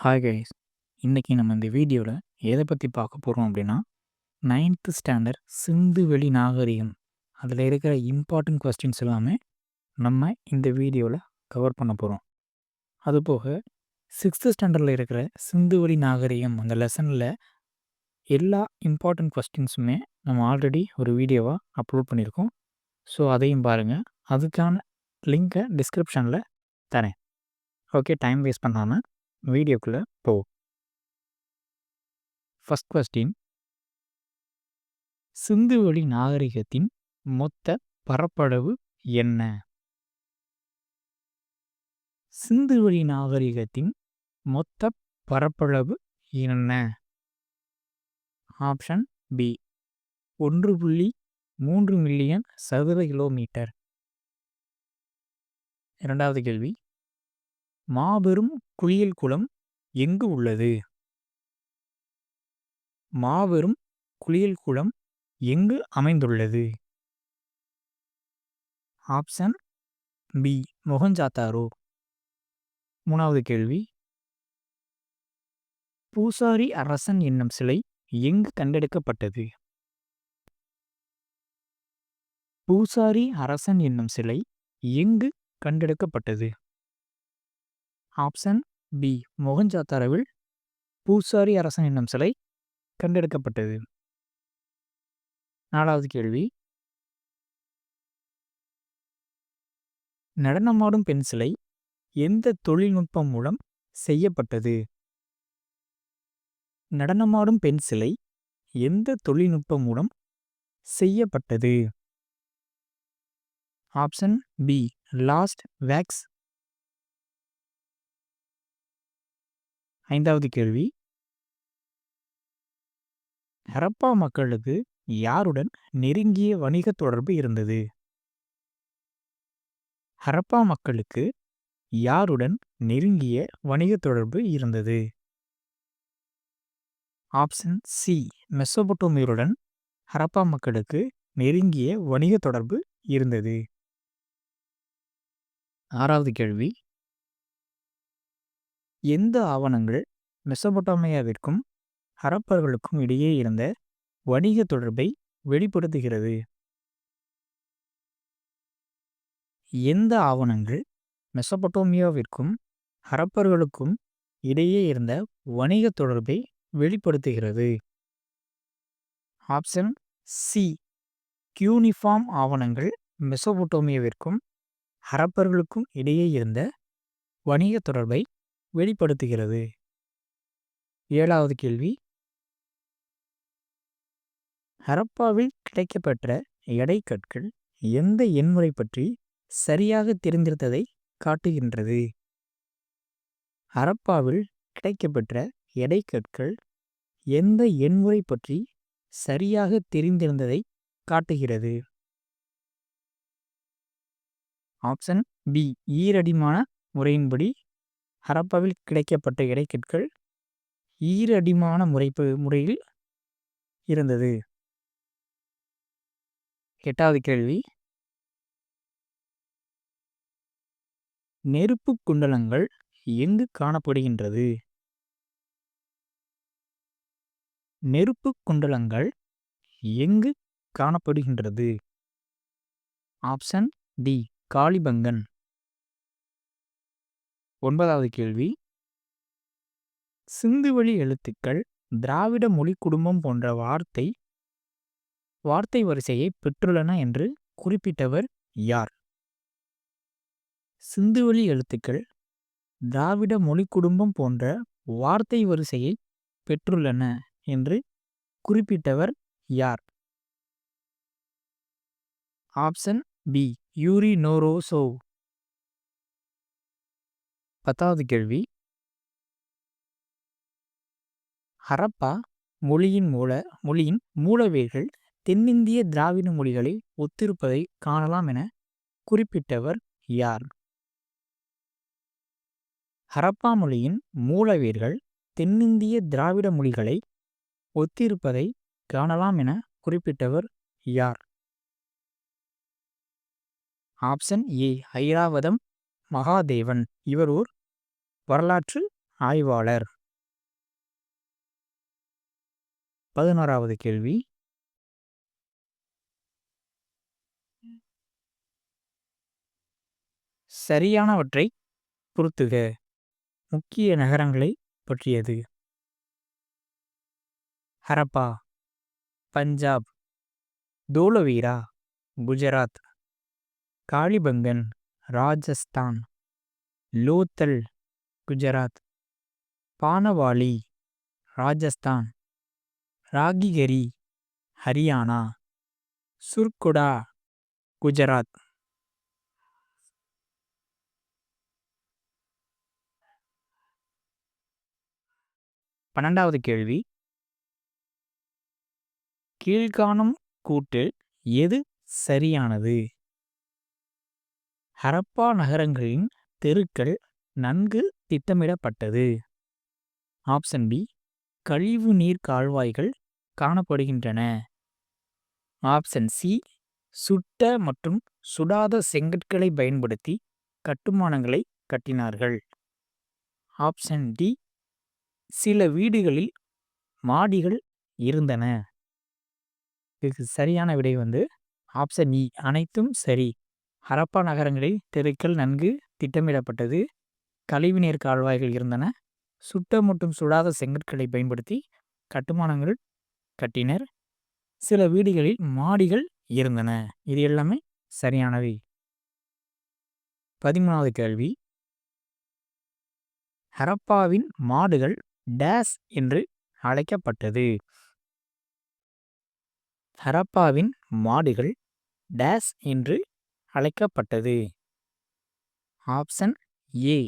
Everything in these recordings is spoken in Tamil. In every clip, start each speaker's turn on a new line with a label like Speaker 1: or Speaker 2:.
Speaker 1: Hi guys. இன்னைக்கு நம்ம இந்த வீடியோவில் எதை பற்றி பார்க்க போகிறோம் அப்படின்னா 9th ஸ்டாண்டர்ட் சிந்துவெளி நாகரிகம் அதில் இருக்கிற இம்பார்ட்டன்ட் கொஸ்டின்ஸ் எல்லாமே நம்ம இந்த வீடியோவில் கவர் பண்ண போகிறோம். அதுபோக 6th ஸ்டாண்டர்டில் இருக்கிற சிந்துவெளி நாகரிகம் அந்த லெசனில் எல்லா இம்பார்ட்டன்ட் கொஸ்டின்ஸுமே நம்ம ஆல்ரெடி ஒரு வீடியோவாக அப்லோட் பண்ணியிருக்கோம். ஸோ அதையும் பாருங்கள். அதுக்கான லிங்க்கை டிஸ்கிரிப்ஷனில் தரேன். ஓகே, டைம் வேஸ்ட் பண்ணாமல் வீடியோக்குள்ளே போ. ஃபர்ஸ்ட் கொஸ்டின், சிந்துவெளி நாகரிகத்தின் மொத்த பரப்பளவு என்ன? சிந்துவெளி நாகரிகத்தின் மொத்த பரப்பளவு என்ன? ஆப்ஷன் பி 1.3 மில்லியன் சதுர கிலோமீட்டர். இரண்டாவது கேள்வி, மாபெரும் குளியல் குளம் எங்கு உள்ளது? மாபெரும் குளியல் குளம் எங்கு அமைந்துள்ளது? Option B Mohenjodaro. மூணாவது கேள்வி, பூசாரி அரசன் என்னும் சிலை எங்கு கண்டெடுக்கப்பட்டது? பூசாரி அரசன் என்னும் சிலை எங்கு கண்டெடுக்கப்பட்டது? ஆப்ஷன் பி மொஹஞ்சாதாரோவில் பூசாரி அரசன் என்னும் சிலை கண்டெடுக்கப்பட்டது. நாலாவது கேள்வி, நடனமாடும் பெண் சிலை எந்த தொழில்நுட்பம் மூலம் செய்யப்பட்டது? நடனமாடும் பெண் சிலை எந்த தொழில்நுட்பம் மூலம் செய்யப்பட்டது? Option B lost wax. ஐந்தாவது கேள்வி, ஹரப்பா மக்களுக்கு யாருடன் நெருங்கிய வணிக தொடர்பு இருந்தது? ஹரப்பா மக்களுக்கு யாருடன் நெருங்கிய வணிக தொடர்பு இருந்தது? ஆப்ஷன் சி மெசொபொட்டேமியருடன் ஹரப்பா மக்களுக்கு நெருங்கிய வணிக தொடர்பு இருந்தது. ஆறாவது கேள்வி, எந்த ஆவணங்கள் மெசொபொட்டேமியாவிற்கும் ஹரப்பர்களுக்கும் இடையே இருந்த வணிக தொடர்பை வெளிப்படுத்துகிறது? எந்த ஆவணங்கள் மெசொபொட்டேமியாவிற்கும் ஹரப்பர்களுக்கும் இடையே இருந்த வணிக தொடர்பை வெளிப்படுத்துகிறது? ஆப்ஷன் சி கியூனிஃபார்ம் ஆவணங்கள் மெசொபொட்டேமியாவிற்கும் ஹரப்பர்களுக்கும் இடையே இருந்த வணிக தொடர்பை வெளிப்படுத்துகிறது. ஏழாவது கேள்வி, ஹரப்பாவில் கிடைக்கப்பெற்ற எடை கற்கள் எந்த எண்முறை பற்றி சரியாக தெரிந்திருந்ததை காட்டுகின்றது? ஹரப்பாவில் கிடைக்கப்பெற்ற எடை கற்கள் எந்த எண்முறை பற்றி சரியாக தெரிந்திருந்ததை காட்டுகிறது? ஆப்ஷன் பி ஈரடிமான முறையின்படி ஹரப்பாவில் கிடைக்கப்பட்ட எடைக்கற்கள் ஈரடிமான முறையில் இருந்தது. எட்டாவது கேள்வி, நெருப்பு குண்டலங்கள் எங்கு காணப்படுகின்றது? நெருப்பு குண்டலங்கள் எங்கு காணப்படுகின்றது? Option D Kalibangan. ஒன்பதாவது கேள்வி, சிந்துவெளி எழுத்துக்கள் திராவிட மொழி குடும்பம் போன்ற வார்த்தை வரிசையை பெற்றுள்ளன என்று குறிப்பிட்டவர் யார்? சிந்துவெளி எழுத்துக்கள் திராவிட மொழி குடும்பம் போன்ற வார்த்தை வரிசையை பெற்றுள்ளன என்று குறிப்பிட்டவர் யார்? Option B Yuri Knorozov. பத்தாவது கேள்வி, ஹரப்பா மொழியின் மூலவேர்கள் தென்னிந்திய திராவிட மொழிகளை ஒத்திருப்பதை காணலாம் என குறிப்பிட்டவர் யார்? ஹரப்பா மொழியின் மூலவேர்கள் தென்னிந்திய திராவிட மொழிகளை ஒத்திருப்பதை காணலாம் என குறிப்பிட்டவர் யார்? Option A Iravatham Mahadevan. இவர் ஓர் வரலாற்று ஆய்வாளர். 11வது கேள்வி. சரியானவற்றை பொறுத்துக. முக்கிய நகரங்களை பற்றியது. ஹரப்பா, பஞ்சாப். தோலவீரா, குஜராத். காளிபங்கன், ராஜஸ்தான். லோத்தல், குஜராத். பானவாலி, ராஜஸ்தான். ராகிகரி, ஹரியானா. சுர்குடா, குஜராத். 12வது கேள்வி. கீழ்காணும் கூற்றில் எது சரியானது? ஹரப்பா நகரங்களின் தெருக்கள் நன்கு திட்டமிடப்பட்டது. ஆப்ஷன் பி, கழிவு நீர் கால்வாய்கள் காணப்படுகின்றன. ஆப்ஷன் சி, சுட்ட மற்றும் சுடாத செங்கற்களை பயன்படுத்தி கட்டுமானங்களை கட்டினார்கள். ஆப்ஷன் டி, சில வீடுகளில் மாடிகள் இருந்தன. இதுக்கு சரியான விடை ஆப்ஷன் இ, அனைத்தும் சரி. ஹரப்பா நகரங்களில் தெருக்கள் நன்கு திட்டமிடப்பட்டது. கழிவுநீர் கால்வாய்கள் இருந்தன. சுட்ட மற்றும் சுடாத செங்கற்களை பயன்படுத்தி கட்டுமானங்கள் கட்டினர். சில வீடுகளில் மாடிகள் இருந்தன. இது எல்லாமே சரியானவை. 13வது கேள்வி. ஹரப்பாவின் மாடுகள் டேஸ் என்று அழைக்கப்பட்டது. ஹரப்பாவின் மாடுகள் டேஸ் என்று அழைக்கப்பட்டது. Option A,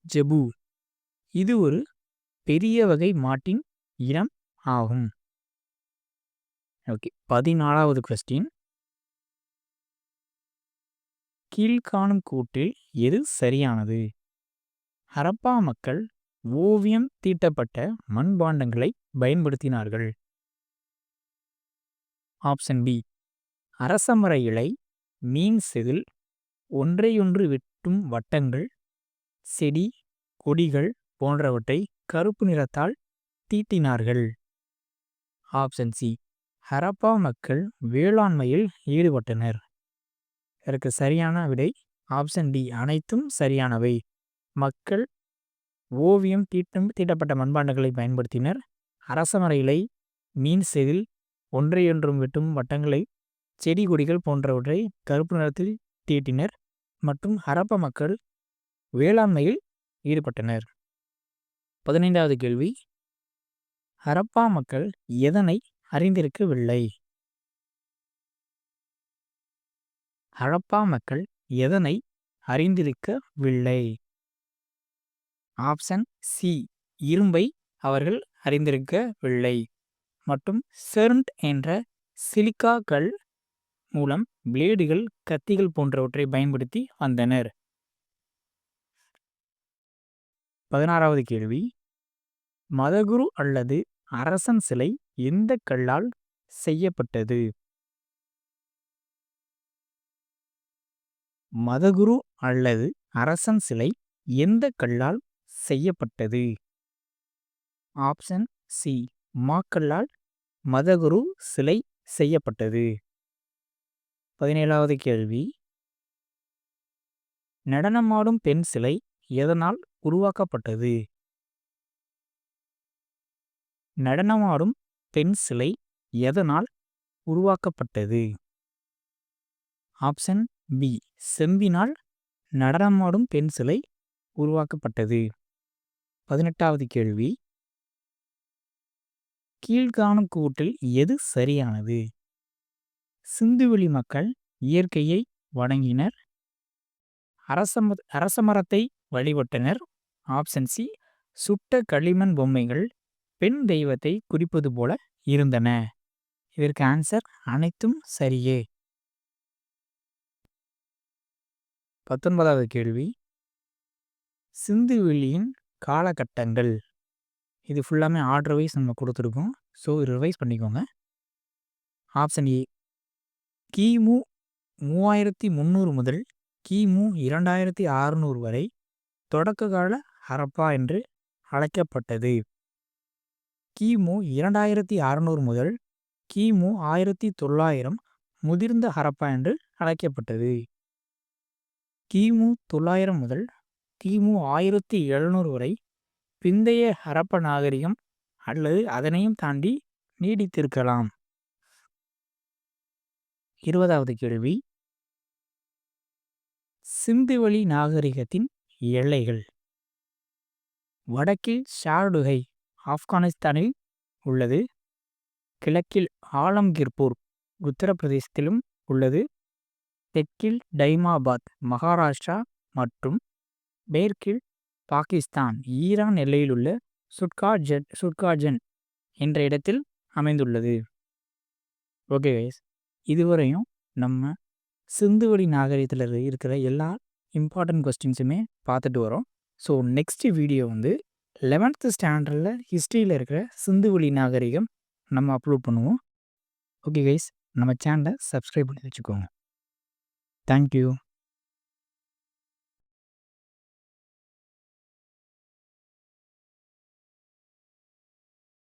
Speaker 1: zebu. இது ஒரு பெரிய வகை மாட்டின் இனம் ஆகும். ஓகே, 14வது கொஸ்டின். கீழ்காணும் கூற்றில் எது சரியானது? ஹரப்பா மக்கள் ஓவியம் தீட்டப்பட்ட மண்பாண்டங்களை பயன்படுத்தினார்கள். ஆப்ஷன் பி, அரசமர இலை, மீன் செதில், ஒன்றையொன்று வெட்டும் வட்டங்கள், செடி கொடிகள் போன்றவற்றை கருப்பு நிறத்தால் தீட்டினார்கள். ஆப்ஷன் சி, ஹரப்பா மக்கள் வேளாண்மையில் ஈடுபட்டனர். இதற்கு சரியான விடை ஆப்ஷன் டி, அனைத்தும் சரியானவை. மக்கள் ஓவியம் தீட்டப்பட்ட மண்பாண்டங்களை பயன்படுத்தினர். அரசமர இலை, மீன் செதில், ஒன்றையொன்றும் வெட்டும் வட்டங்களை, செடி கொடிகள் போன்றவற்றை கருப்பு நிறத்தில் தீட்டினர் மற்றும் ஹரப்பா மக்கள் வேளாண்மையில் ஈடுபட்டனர். 15வது கேள்வி. ஹரப்பா மக்கள் எதனை அறிந்திருக்கவில்லை? ஹரப்பா மக்கள் எதனை அறிந்திருக்கவில்லை? ஆப்ஷன் சி, இரும்பை அவர்கள் அறிந்திருக்கவில்லை மற்றும் செர்ண்ட் என்ற சிலிக்கா கல் மூலம் பிளேடுகள், கத்திகள் போன்றவற்றை பயன்படுத்தி வந்தனர். 16வது கேள்வி. மதகுரு அல்லது அரசன் சிலை எந்த கல்லால் செய்யப்பட்டது? மதகுரு அல்லது அரசன் சிலை எந்த கல்லால் செய்யப்பட்டது? ஆப்ஷன் சி, மாக்கல்லால் மதகுரு சிலை செய்யப்பட்டது. 17வது கேள்வி. நடனமாடும் பெண் சிலை எதனால் உருவாக்கப்பட்டது? நடனமாடும் பெண் சிலை எதனால் உருவாக்கப்பட்டது? ஆப்ஷன் பி, செம்பினால் நடனமாடும் பெண் சிலை உருவாக்கப்பட்டது. 18வது கேள்வி. கீழ்காணும் கூற்றில் எது சரியானது? சிந்துவெளி மக்கள் இயற்கையை வணங்கினர். அரசமரத்தை வழிபட்டனர். ஆப்ஷன் சி, சுட்ட களிமண் பொம்மைகள் பெண் தெய்வத்தை குறிப்பது போல இருந்தன. இதற்கு ஆன்சர் அனைத்தும் சரியே. 19வது கேள்வி. சிந்துவெளியின் காலகட்டங்கள். இது ஃபுல்லாமே ஆர்டர் வைஸ் நம்ம கொடுத்துருக்கோம். ஸோ ரிவைஸ் பண்ணிக்கோங்க. ஆப்ஷன் ஏ, கிமு 3300 முதல் கிமு 2600 வரை தொடக்க கால ஹரப்பா என்று அழைக்கப்பட்டது. கிமு 2600 முதல் கிமு 1900 முதிர்ந்த ஹரப்பா என்று அழைக்கப்பட்டது. கிமு 900 முதல் கிமு 1700 வரை பிந்தைய ஹரப்பா நாகரிகம் அல்லது அதனையும் தாண்டி நீடித்திருக்கலாம். 20வது கேள்வி, சிந்துவெளி நாகரிகத்தின் எல்லைகள். வடக்கில் ஷார்டுகை ஆப்கானிஸ்தானில் உள்ளது. கிழக்கில் ஆலம்கீர்பூர் உத்தரப்பிரதேசத்திலும் உள்ளது. தெற்கில் டைமாபாத் மகாராஷ்டிரா மற்றும் மேற்கில் பாகிஸ்தான் ஈரான் எல்லையிலுள்ள சுட்காஜன் என்ற இடத்தில் அமைந்துள்ளது. ஓகே கைஸ், இதுவரையும் நம்ம சிந்துவெளி நாகரிகத்தில் இருக்கிற எல்லா இம்பார்ட்டன்ட் கொஸ்டின்ஸுமே பார்த்துட்டு வரோம். ஸோ நெக்ஸ்ட் வீடியோ 11th ஸ்டாண்டர்டில் ஹிஸ்ட்ரியில் இருக்கிற சிந்துவெளி நாகரிகம் நம்ம அப்லோட் பண்ணுவோம். ஓகே கைஸ், நம்ம சேனலை சப்ஸ்கிரைப் பண்ணி வச்சுக்கோங்க. தேங்க்யூ.